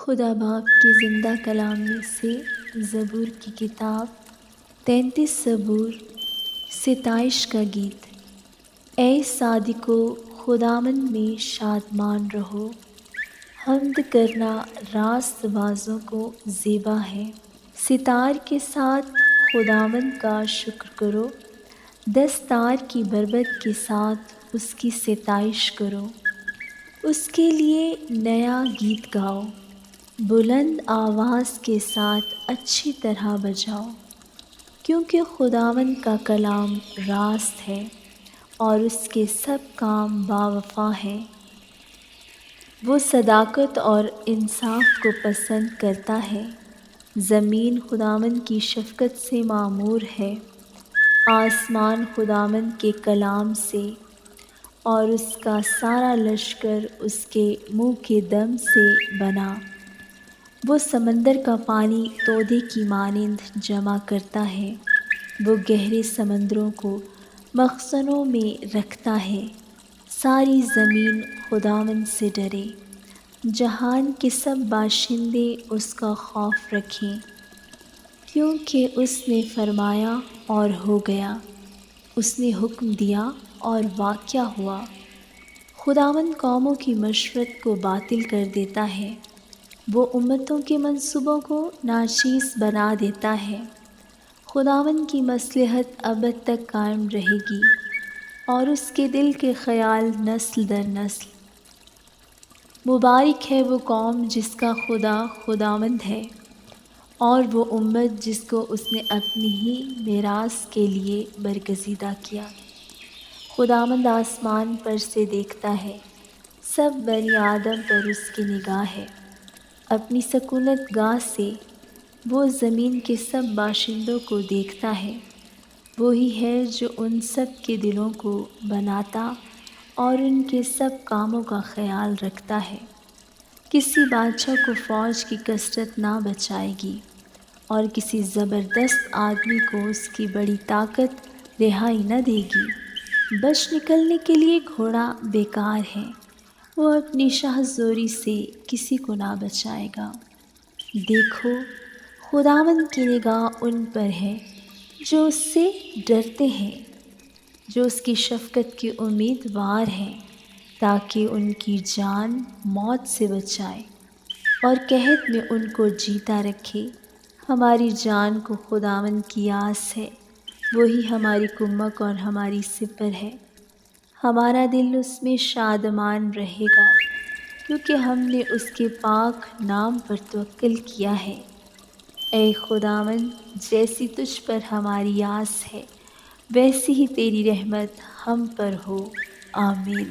خدا باپ کے زندہ کلام میں سے زبور کی کتاب 33 زبور ستائش کا گیت۔ اے صادقو خداوند میں شادمان رہو، حمد کرنا راست بازوں کو زیبا ہے۔ ستار کے ساتھ خداوند کا شکر کرو، دستار کی بربط کے ساتھ اس کی ستائش کرو۔ اس کے لیے نیا گیت گاؤ، بلند آواز کے ساتھ اچھی طرح بجاؤ، کیونکہ خداوند کا کلام راست ہے اور اس کے سب کام باوفا ہیں۔ وہ صداقت اور انصاف کو پسند کرتا ہے۔ زمین خداوند کی شفقت سے معمور ہے، آسمان خداوند کے کلام سے، اور اس کا سارا لشکر اس کے منہ کے دم سے بنا۔ وہ سمندر کا پانی تودے کی مانند جمع کرتا ہے، وہ گہرے سمندروں کو مخزنوں میں رکھتا ہے۔ ساری زمین خداوند سے ڈرے، جہان کے سب باشندے اس کا خوف رکھیں، کیونکہ اس نے فرمایا اور ہو گیا، اس نے حکم دیا اور واقع ہوا۔ خداوند قوموں کی مشورت کو باطل کر دیتا ہے، وہ امتوں کے منصوبوں کو ناچیز بنا دیتا ہے۔ خداوند کی مصلحت ابد تک قائم رہے گی، اور اس کے دل کے خیال نسل در نسل۔ مبارک ہے وہ قوم جس کا خدا خداوند ہے، اور وہ امت جس کو اس نے اپنی ہی میراث کے لیے برگزیدہ کیا۔ خداوند آسمان پر سے دیکھتا ہے، سب بنی آدم پر اس کی نگاہ ہے۔ اپنی سکونت گاہ سے وہ زمین کے سب باشندوں کو دیکھتا ہے۔ وہی ہے جو ان سب کے دلوں کو بناتا اور ان کے سب کاموں کا خیال رکھتا ہے۔ کسی بادشاہ کو فوج کی کثرت نہ بچائے گی، اور کسی زبردست آدمی کو اس کی بڑی طاقت رہائی نہ دے گی۔ بچ نکلنے کے لیے گھوڑا بیکار ہے، وہ اپنی شاہ زوری سے کسی کو نہ بچائے گا۔ دیکھو، خداوند کی نگاہ ان پر ہے جو اس سے ڈرتے ہیں، جو اس کی شفقت کے امیدوار ہیں، تاکہ ان کی جان موت سے بچائے اور قحط میں ان کو جیتا رکھے۔ ہماری جان کو خداوند کی آس ہے، وہی ہماری کمک اور ہماری سپر ہے۔ ہمارا دل اس میں شادمان رہے گا، کیونکہ ہم نے اس کے پاک نام پر توکل کیا ہے۔ اے خداوند، جیسی تجھ پر ہماری آس ہے، ویسی ہی تیری رحمت ہم پر ہو۔ آمین۔